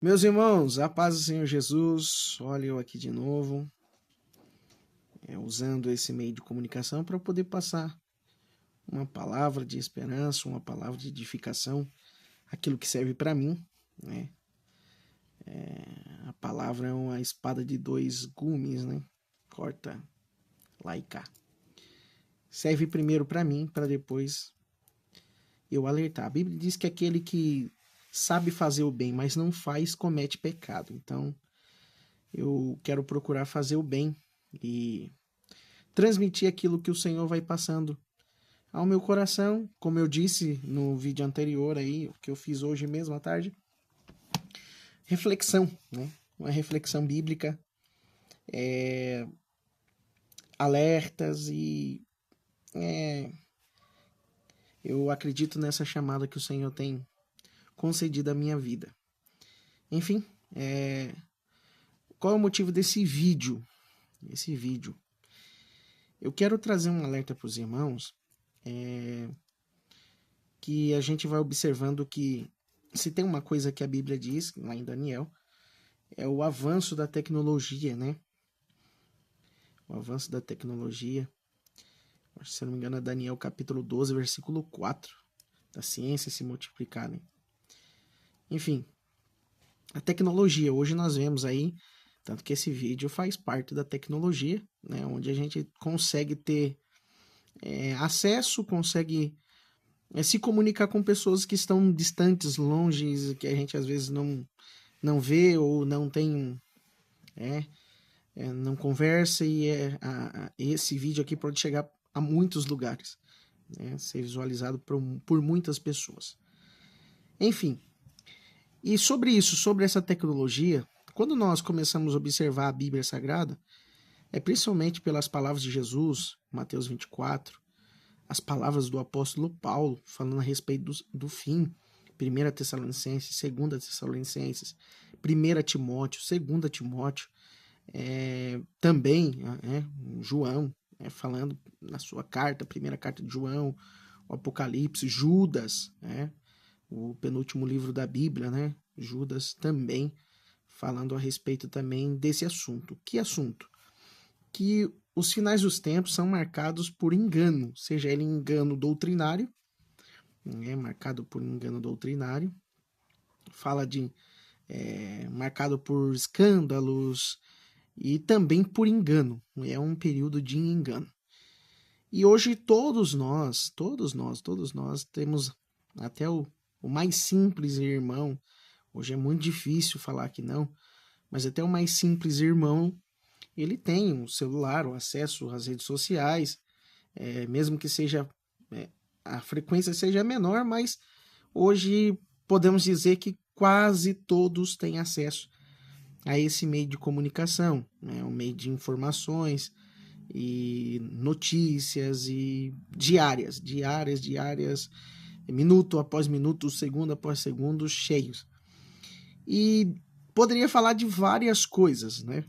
Meus irmãos, a paz do Senhor Jesus, olha eu aqui de novo, usando esse meio de comunicação para poder passar uma palavra de esperança, uma palavra de edificação, aquilo que serve para mim, né? A palavra é uma espada de dois gumes, né? Corta lá e cá. Serve primeiro para mim, para depois eu alertar. A Bíblia diz que aquele que sabe fazer o bem, mas não faz, comete pecado. Então, eu quero procurar fazer o bem e transmitir aquilo que o Senhor vai passando ao meu coração, como eu disse no vídeo anterior aí, o que eu fiz hoje mesmo à tarde. Reflexão, né? Uma reflexão bíblica, alertas e eu acredito nessa chamada que o Senhor tem concedido à minha vida. Enfim, qual é o motivo desse vídeo? Eu quero trazer um alerta para os irmãos, que a gente vai observando que se tem uma coisa que a Bíblia diz, lá em Daniel, é o avanço da tecnologia, né? O avanço da tecnologia. Se eu não me engano, é Daniel capítulo 12, versículo 4. Da ciência se multiplicar, né? Enfim, a tecnologia, hoje nós vemos aí, tanto que esse vídeo faz parte da tecnologia, né? Onde a gente consegue ter acesso, consegue se comunicar com pessoas que estão distantes, longe, que a gente às vezes não vê ou não tem, não conversa, e esse vídeo aqui pode chegar a muitos lugares, né, ser visualizado por muitas pessoas. Enfim, e sobre isso, sobre essa tecnologia, quando nós começamos a observar a Bíblia Sagrada, principalmente pelas palavras de Jesus, Mateus 24, as palavras do apóstolo Paulo, falando a respeito do fim, 1 Tessalonicenses, 2 Tessalonicenses, 1 Timóteo, 2 Timóteo, também João, falando na sua carta, a primeira carta de João, o Apocalipse, Judas, o penúltimo livro da Bíblia, né? Judas também, falando a respeito também desse assunto. Que assunto? Que os finais dos tempos são marcados por engano, seja ele engano doutrinário, marcado por engano doutrinário, fala de marcado por escândalos e também por engano, é um período de engano. E hoje todos nós temos até o mais simples irmão, hoje é muito difícil falar que não, mas até o mais simples irmão, ele tem um celular, o acesso às redes sociais, mesmo que seja a frequência seja menor, mas hoje podemos dizer que quase todos têm acesso a esse meio de comunicação, né? Um meio de informações e notícias e diárias, minuto após minuto, segundo após segundo, cheios. E poderia falar de várias coisas, né?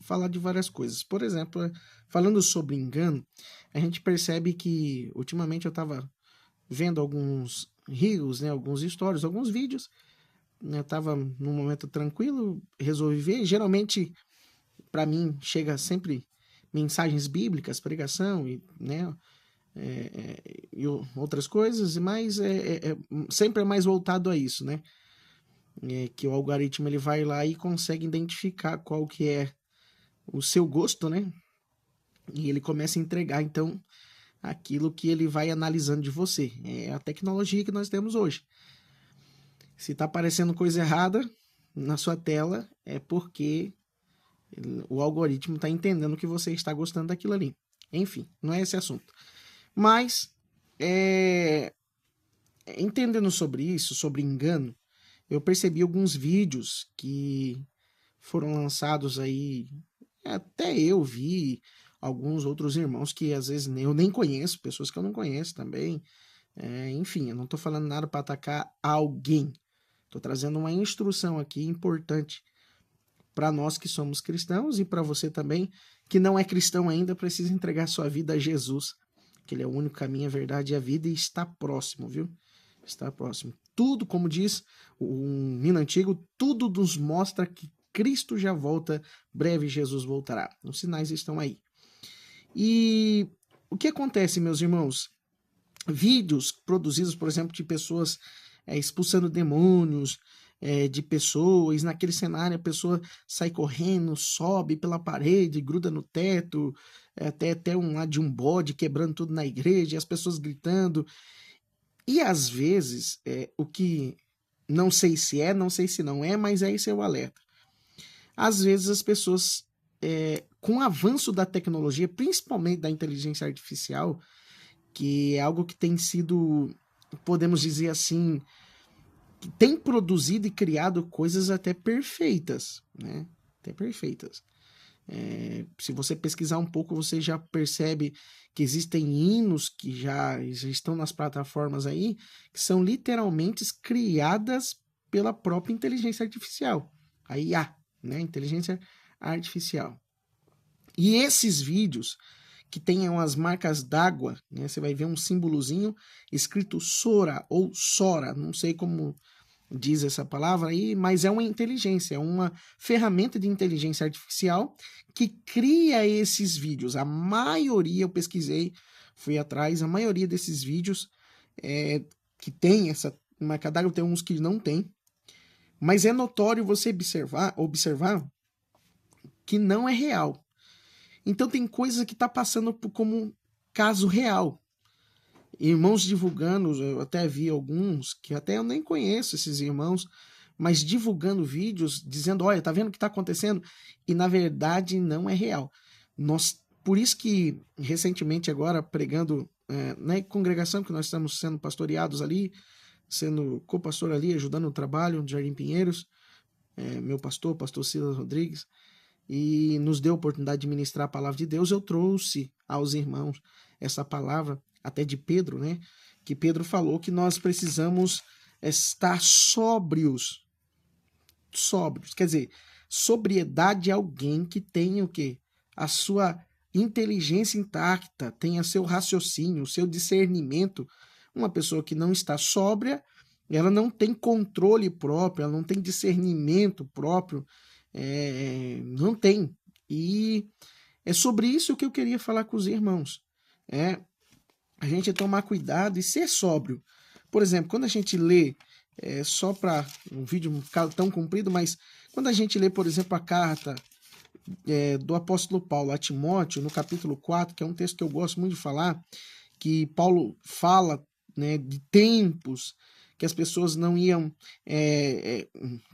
Falar de várias coisas. Por exemplo, falando sobre engano, a gente percebe que ultimamente eu estava vendo alguns reels, né, alguns stories, alguns vídeos, né, eu estava num momento tranquilo, resolvi ver. Geralmente, para mim, chega sempre mensagens bíblicas, pregação, e, né, e outras coisas, mas sempre é mais voltado a isso, né? Que o algoritmo ele vai lá e consegue identificar qual que é o seu gosto, né? E ele começa a entregar, então, aquilo que ele vai analisando de você. É a tecnologia que nós temos hoje. Se está aparecendo coisa errada na sua tela, é porque o algoritmo está entendendo que você está gostando daquilo ali. Enfim, não é esse assunto. Mas, entendendo sobre isso, sobre engano, eu percebi alguns vídeos que foram lançados aí, até eu vi alguns outros irmãos que às vezes eu nem conheço, pessoas que eu não conheço também. Enfim, eu não estou falando nada para atacar alguém. Estou trazendo uma instrução aqui importante para nós que somos cristãos e para você também que não é cristão ainda, precisa entregar sua vida a Jesus, que ele é o único caminho, a verdade e a vida, e está próximo, viu? Está próximo. tudo, como diz um hino antigo, tudo nos mostra que Cristo já volta, breve Jesus voltará. Os sinais estão aí. E o que acontece, meus irmãos? Vídeos produzidos, por exemplo, de pessoas expulsando demônios, de pessoas, naquele cenário a pessoa sai correndo, sobe pela parede, gruda no teto, até um lado de um bode, quebrando tudo na igreja, e as pessoas gritando. E às vezes, o que não sei se é, não sei se não é, mas esse é o alerta. Às vezes as pessoas, com o avanço da tecnologia, principalmente da inteligência artificial, que é algo que tem sido, podemos dizer assim, que tem produzido e criado coisas até perfeitas, né? Até perfeitas. Se você pesquisar um pouco, você já percebe que existem hinos que já estão nas plataformas aí, que são literalmente criadas pela própria inteligência artificial. A IA, né? Inteligência artificial. E esses vídeos que tenham as marcas d'água, né? Você vai ver um símbolozinho escrito Sora ou Sora, não sei como diz essa palavra aí, mas é uma inteligência, é uma ferramenta de inteligência artificial que cria esses vídeos. A maioria, eu pesquisei, fui atrás, a maioria desses vídeos que tem essa marca d'água, tem uns que não tem, mas é notório você observar que não é real. Então tem coisa que está passando como caso real. Irmãos divulgando, eu até vi alguns, que até eu nem conheço esses irmãos, mas divulgando vídeos, dizendo, olha, tá vendo o que está acontecendo? E na verdade não é real. Por isso que recentemente agora, pregando na congregação que nós estamos sendo pastoreados ali, sendo co-pastor ali, ajudando o trabalho de Jardim Pinheiros, meu pastor Silas Rodrigues, e nos deu a oportunidade de ministrar a palavra de Deus, eu trouxe aos irmãos essa palavra, até de Pedro, né? Que Pedro falou que nós precisamos estar sóbrios. Sóbrios, quer dizer, sobriedade é alguém que tem o quê? A sua inteligência intacta, tenha seu raciocínio, o seu discernimento. Uma pessoa que não está sóbria, ela não tem controle próprio, ela não tem discernimento próprio, não tem. E é sobre isso que eu queria falar com os irmãos. A gente tomar cuidado e ser sóbrio. Por exemplo, quando a gente lê, só para um vídeo não ficar tão comprido, mas quando a gente lê, por exemplo, a carta do apóstolo Paulo a Timóteo, no capítulo 4, que é um texto que eu gosto muito de falar, que Paulo fala, né, de tempos que as pessoas não iam...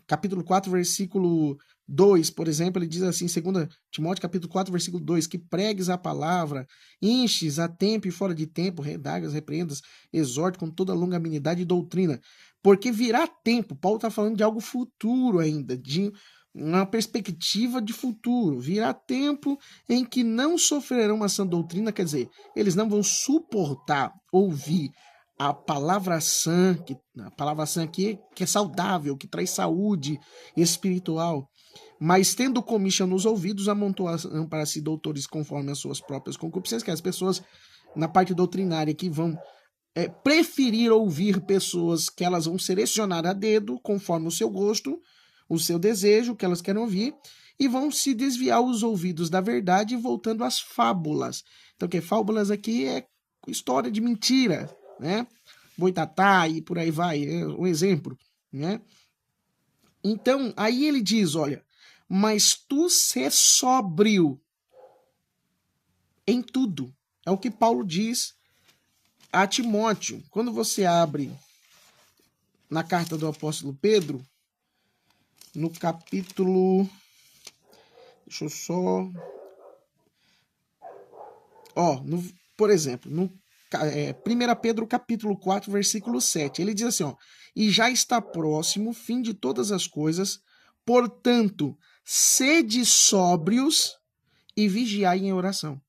capítulo 4, versículo 2, por exemplo, ele diz assim, 2 Timóteo capítulo 4, versículo 2, que pregues a palavra, enches a tempo e fora de tempo, redagas, repreendas, exorte com toda longanimidade e doutrina, porque virá tempo, Paulo está falando de algo futuro ainda, de uma perspectiva de futuro, virá tempo em que não sofrerão uma sã doutrina, quer dizer, eles não vão suportar ouvir a palavra sã, a palavra sã aqui que é saudável, que traz saúde espiritual, mas tendo comichão nos ouvidos, amontoarão para si doutores conforme as suas próprias concupiscências, que as pessoas na parte doutrinária que vão preferir ouvir pessoas que elas vão selecionar a dedo, conforme o seu gosto, o seu desejo, que elas querem ouvir, e vão se desviar os ouvidos da verdade, voltando às fábulas. Então, que fábulas aqui é história de mentira, né? Boitatá e por aí vai, um exemplo, né? Então, aí ele diz, olha, mas tu ser sóbrio em tudo. É o que Paulo diz a Timóteo. Quando você abre na carta do apóstolo Pedro, no capítulo... Deixa eu só... por exemplo, no 1 Pedro capítulo 4, versículo 7, ele diz assim, e já está próximo o fim de todas as coisas, portanto, sede sóbrios e vigiai em oração.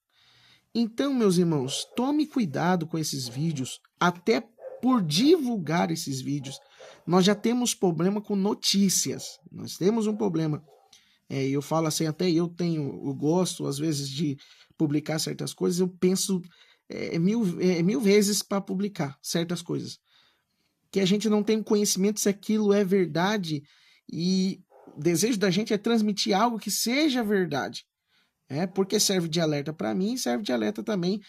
Então, meus irmãos, tome cuidado com esses vídeos, até por divulgar esses vídeos. Nós já temos problema com notícias, nós temos um problema. Eu falo assim, até eu gosto, às vezes, de publicar certas coisas, eu penso mil vezes para publicar certas coisas. que a gente não tem conhecimento se aquilo é verdade, e o desejo da gente é transmitir algo que seja verdade, porque serve de alerta para mim e serve de alerta também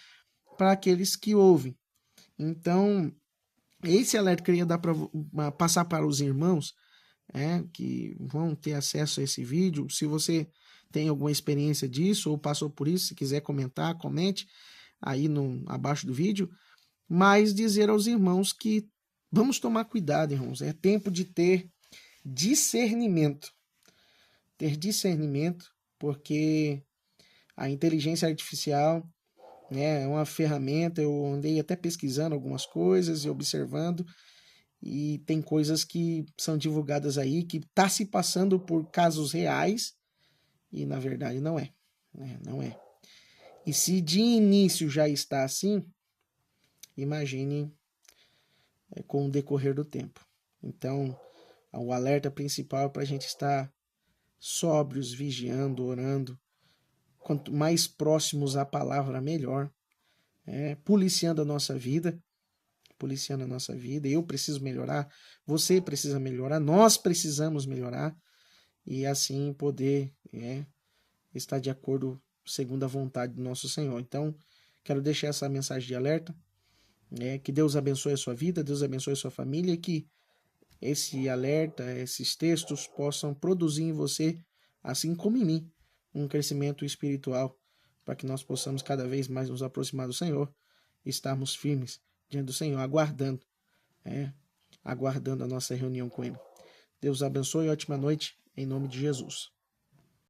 para aqueles que ouvem. Então, esse alerta que eu queria dar passar para os irmãos, que vão ter acesso a esse vídeo. Se você tem alguma experiência disso ou passou por isso, se quiser comentar, comente aí abaixo do vídeo. Mas dizer aos irmãos que vamos tomar cuidado, irmãos. É tempo de ter discernimento. Ter discernimento, porque a inteligência artificial é uma ferramenta. Eu andei até pesquisando algumas coisas e observando, e tem coisas que são divulgadas aí que está se passando por casos reais e na verdade não é, não é. E se de início já está assim, imagine com o decorrer do tempo. Então, o alerta principal é para a gente estar sóbrios, vigiando, orando. Quanto mais próximos à palavra, melhor. Policiando a nossa vida. Eu preciso melhorar, você precisa melhorar, nós precisamos melhorar, e assim poder estar de acordo segundo a vontade do nosso Senhor. Então, quero deixar essa mensagem de alerta, que Deus abençoe a sua vida, Deus abençoe a sua família, e que esse alerta, esses textos possam produzir em você, assim como em mim, um crescimento espiritual, para que nós possamos cada vez mais nos aproximar do Senhor e estarmos firmes diante do Senhor, aguardando a nossa reunião com Ele. Deus abençoe e ótima noite, em nome de Jesus.